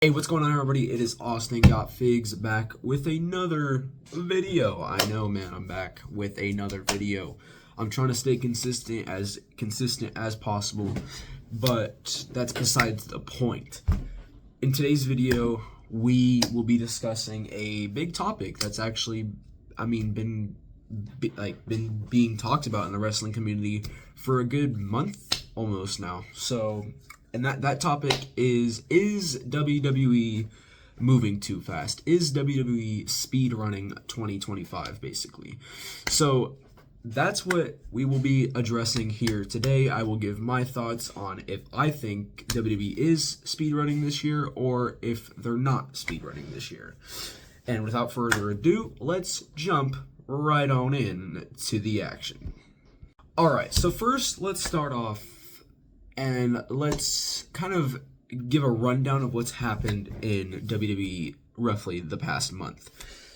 Hey, what's going on, everybody? It is Austin Got Figs back with another video. I know, man, I'm back with another video. I'm trying to stay consistent as possible, but that's besides the point. In today's video, we will be discussing a big topic that's actually, been being talked about in the wrestling community for a good month almost now. And that topic is WWE moving too fast? Is WWE speed running 2025, basically? So that's what we will be addressing here today. I will give my thoughts on if I think WWE is speed running this year or if they're not speed running this year. And without further ado, let's jump right on in to the action. Alright, so first let's start off and let's kind of give a rundown of what's happened in WWE roughly the past month.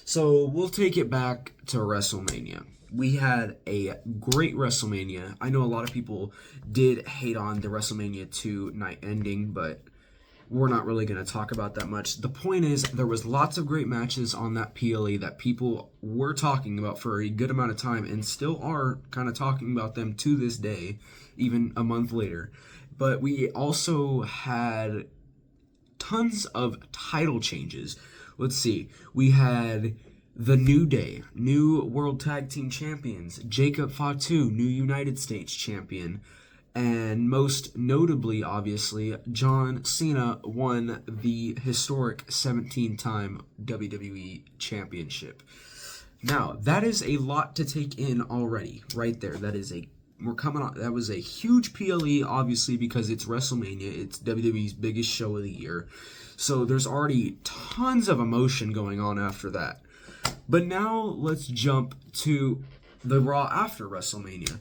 So we'll take it back to WrestleMania. We had a great WrestleMania. I know a lot of people did hate on the WrestleMania 2 night ending, but we're not really going to talk about that much. The point is, there was lots of great matches on that PLE that people were talking about for a good amount of time and still are kind of talking about them to this day, even a month later. But we also had tons of title changes. Let's see. We had the New Day, new World Tag Team Champions, Jacob Fatu, new United States Champion, and most notably, obviously, John Cena won the historic 17-time WWE Championship. Now, that is a lot to take in already, right there. That was a huge PLE, obviously, because it's WrestleMania. It's WWE's biggest show of the year. So there's already tons of emotion going on after that. But now let's jump to the Raw after WrestleMania.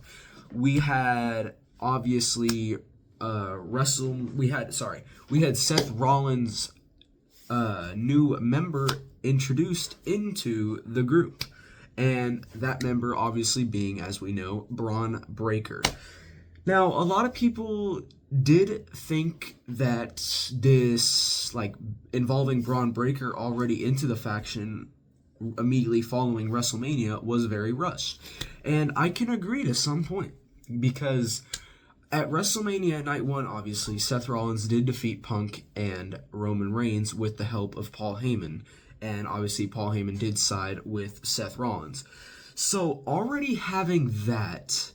We had obviously we had Seth Rollins, new member introduced into the group. And that member obviously being, as we know, Braun Breaker. Now, a lot of people did think that this, involving Braun Breaker already into the faction immediately following WrestleMania was very rushed. And I can agree to some point, because at WrestleMania Night 1, obviously, Seth Rollins did defeat Punk and Roman Reigns with the help of Paul Heyman. And obviously, Paul Heyman did side with Seth Rollins. So, already having that,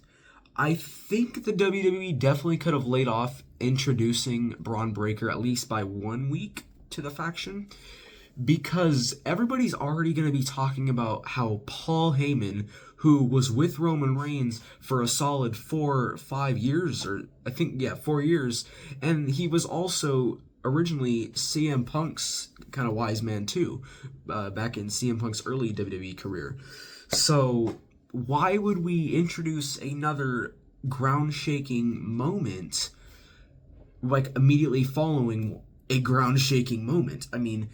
I think the WWE definitely could have laid off introducing Braun Breaker at least by 1 week to the faction, because everybody's already going to be talking about how Paul Heyman, who was with Roman Reigns for a solid 4 or 5 years, 4 years, and he was also originally CM Punk's kind of wise man too, back in CM Punk's early WWE career. So why would we introduce another ground-shaking moment, immediately following a ground-shaking moment? I mean,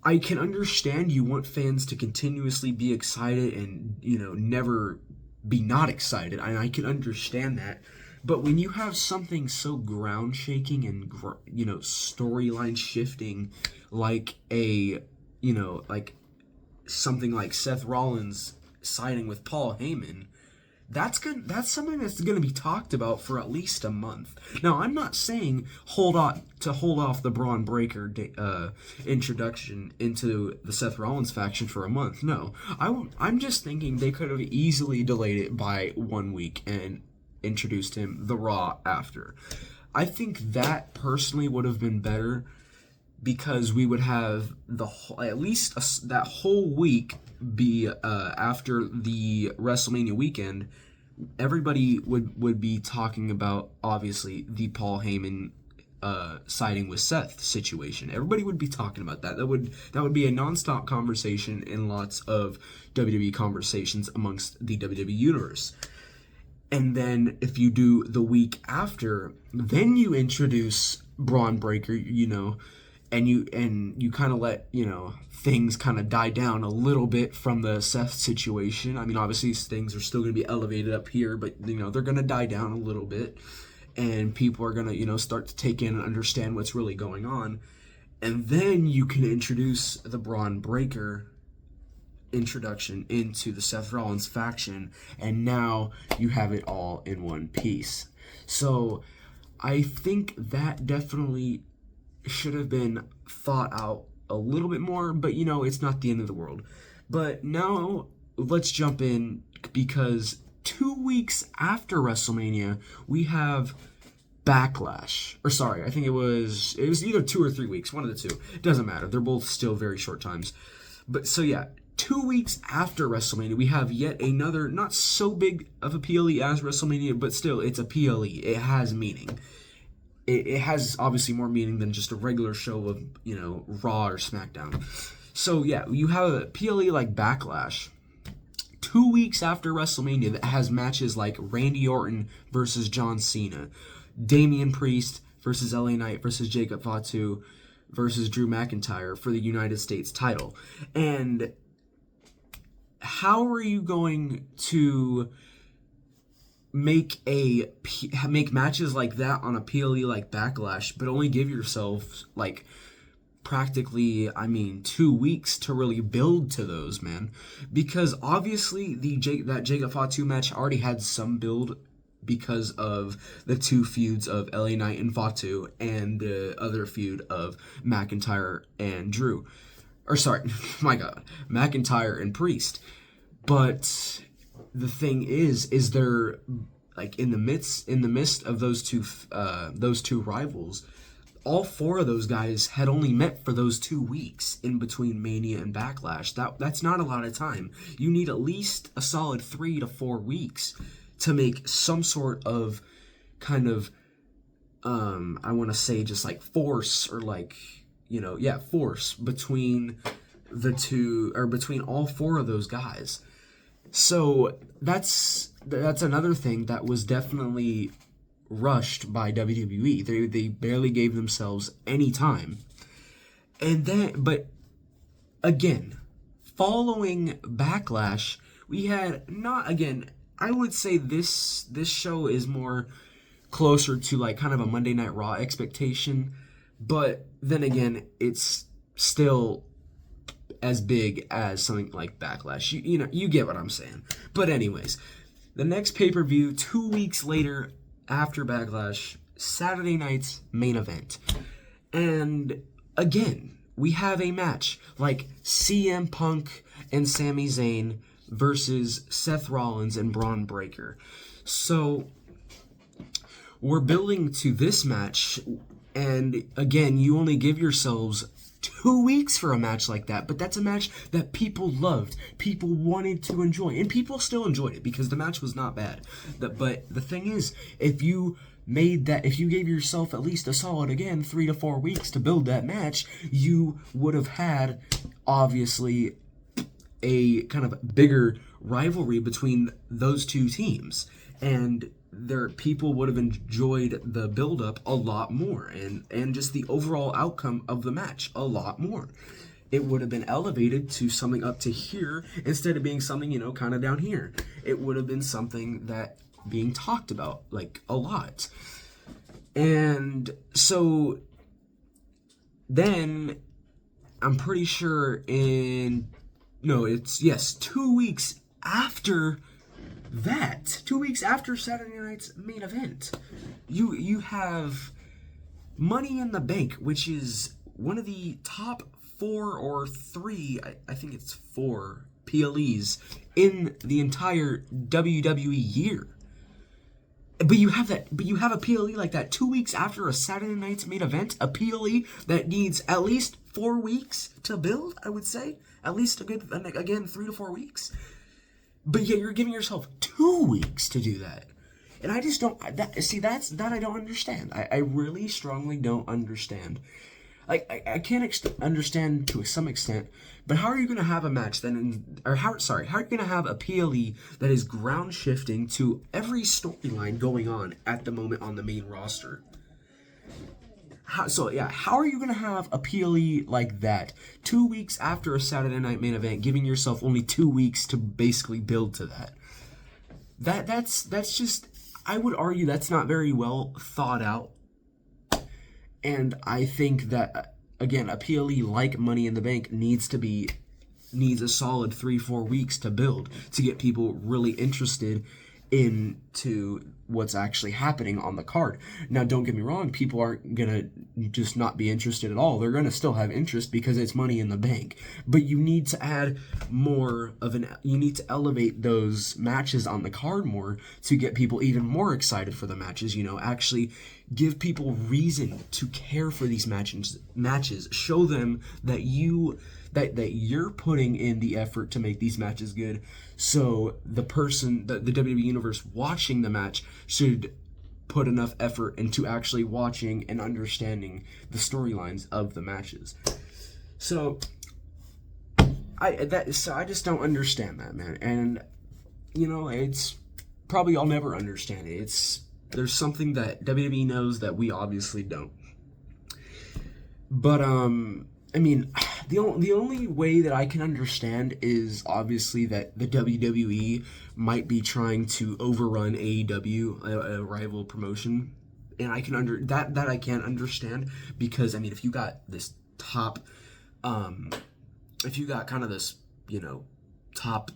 I can understand you want fans to continuously be excited and, never be not excited, and I can understand that. But when you have something so ground-shaking and, storyline shifting like something like Seth Rollins siding with Paul Heyman, that's something that's going to be talked about for at least a month. Now, I'm not saying hold off the Braun Breaker introduction into the Seth Rollins faction for a month. No, I'm just thinking they could have easily delayed it by 1 week and introduced him the Raw after. I think that personally would have been better, because we would have that whole week be after the WrestleMania weekend. Everybody would be talking about, obviously, the Paul Heyman siding with Seth situation. Everybody would be talking about that. That would be a nonstop conversation in lots of WWE conversations amongst the WWE universe. And then if you do the week after, then you introduce Braun Breaker, and you kind of let, things kind of die down a little bit from the Seth situation. I mean, obviously things are still going to be elevated up here, but, they're going to die down a little bit, and people are going to, start to take in and understand what's really going on. And then you can introduce the Braun Breaker introduction into the Seth Rollins faction, and now you have it all in one piece. So I think that definitely should have been thought out a little bit more, but it's not the end of the world. But now let's jump in, because 2 weeks after WrestleMania, we have Backlash. Or sorry, I think it was either 2 or 3 weeks, one of the two. It doesn't matter. They're both still very short times. But so yeah, 2 weeks after WrestleMania, we have yet another, not so big of a PLE as WrestleMania, but still, it's a PLE. It has meaning. It has obviously more meaning than just a regular show of, Raw or SmackDown. So yeah, you have a PLE like Backlash 2 weeks after WrestleMania that has matches like Randy Orton versus John Cena, Damian Priest versus LA Knight versus Jacob Fatu versus Drew McIntyre for the United States title. And how are you going to make matches like that on a PLE like Backlash, but only give yourself like practically 2 weeks to really build to those, man? Because obviously that Jacob Fatu match already had some build because of the two feuds of LA Knight and Fatu, and the other feud of McIntyre and Drew. Or sorry, my God, McIntyre and Priest. But the thing is there, like, in the midst of those two rivals, all four of those guys had only met for those 2 weeks in between Mania and Backlash. That's not a lot of time. You need at least a solid 3 to 4 weeks to make some sort of kind of, I want to say just like force, or like, force between the two, or between all four of those guys. So that's another thing that was definitely rushed by WWE. They barely gave themselves any time. And then, but again, following Backlash, we had not, again, I would say this show is more closer to like kind of a Monday Night Raw expectation, but then again, it's still as big as something like Backlash. You get what I'm saying. But anyways, the next pay-per-view 2 weeks later after Backlash, Saturday night's main event. And again, we have a match like CM Punk and Sami Zayn versus Seth Rollins and Braun Breaker. So we're building to this match, and again, you only give yourselves 2 weeks for a match like that, but that's a match that people loved, people wanted to enjoy, and people still enjoyed it because the match was not bad. But the thing is, if you gave yourself at least a solid, again, 3 to 4 weeks to build that match, you would have had, obviously, a kind of bigger rivalry between those two teams, and people would have enjoyed the build-up a lot more, and just the overall outcome of the match a lot more. It would have been elevated to something up to here instead of being something, kind of down here. It would have been something that being talked about, like, a lot. And so then I'm pretty sure 2 weeks after that, 2 weeks after Saturday night's main event, you have Money in the Bank, which is one of the top 4 or 3, I think it's 4 PLEs in the entire WWE year. But you have a PLE like that 2 weeks after a Saturday night's main event, a PLE that needs at least 4 weeks to build, I would say. At least a good, again, 3 to 4 weeks. But yet you're giving yourself 2 weeks to do that. And I just don't, that I don't understand. I really strongly don't understand. Like, I can't understand to some extent, but how are you going to have a match how are you going to have a PLE that is ground shifting to every storyline going on at the moment on the main roster? How are you going to have a PLE like that 2 weeks after a Saturday night main event, giving yourself only 2 weeks to basically build to that? That's just, I would argue that's not very well thought out. And I think that, again, a PLE like Money in the Bank needs a solid 3-4 weeks to build to get people really interested into what's actually happening on the card. Now, don't get me wrong, people aren't gonna just not be interested at all. They're gonna still have interest because it's Money in the Bank. But you need to add you need to elevate those matches on the card more to get people even more excited for the matches, actually give people reason to care for these matches. Show them that you're putting in the effort to make these matches good, so the WWE Universe watching the match should put enough effort into actually watching and understanding the storylines of the matches. So I just don't understand that, man. And it's probably I'll never understand it. There's something that WWE knows that we obviously don't. But I mean, the only way that I can understand is obviously that the WWE might be trying to overrun AEW, a rival promotion, and I can I can't understand, because I mean, if you got this top, if you got kind of this top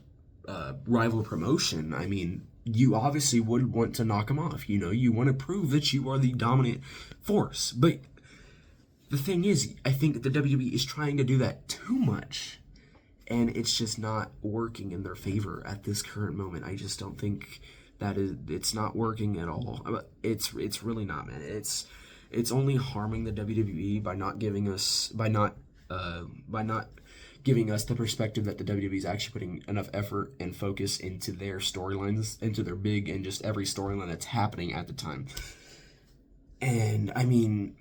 rival promotion, I mean, you obviously would want to knock them off. You want to prove that you are the dominant force, but the thing is, I think the WWE is trying to do that too much, and it's just not working in their favor at this current moment. I just don't think it's not working at all. It's really not, man. It's only harming the WWE by not giving us the perspective that the WWE is actually putting enough effort and focus into their storylines, into their big and just every storyline that's happening at the time. And I mean,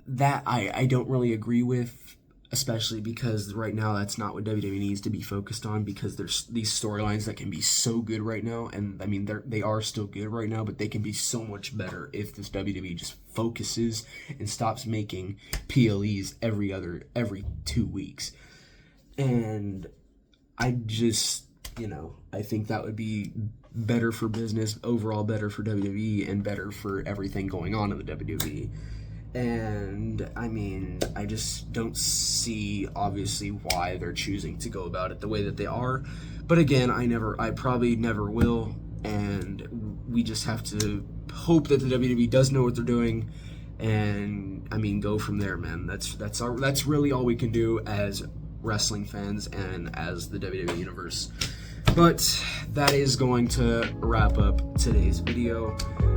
that I don't really agree with, especially because right now that's not what WWE needs to be focused on, because there's these storylines that can be so good right now, and I mean they are still good right now, but they can be so much better if this WWE just focuses and stops making PLEs every 2 weeks. And I just I think that would be better for business overall, better for WWE, and better for everything going on in the WWE. And I mean, I just don't see obviously why they're choosing to go about it the way that they are. But again, I probably never will, and we just have to hope that the WWE does know what they're doing, and I mean, go from there, man. That's really all we can do as wrestling fans and as the WWE Universe. But that is going to wrap up today's video.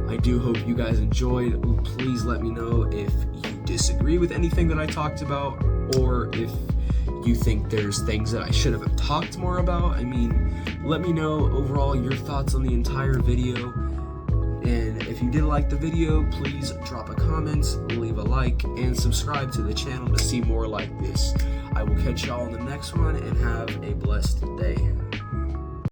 I do hope you guys enjoyed. Please let me know if you disagree with anything that I talked about, or if you think there's things that I should have talked more about. I mean, let me know overall your thoughts on the entire video. And if you did like the video, please drop a comment, leave a like, and subscribe to the channel to see more like this. I will catch y'all in the next one, and have a blessed day.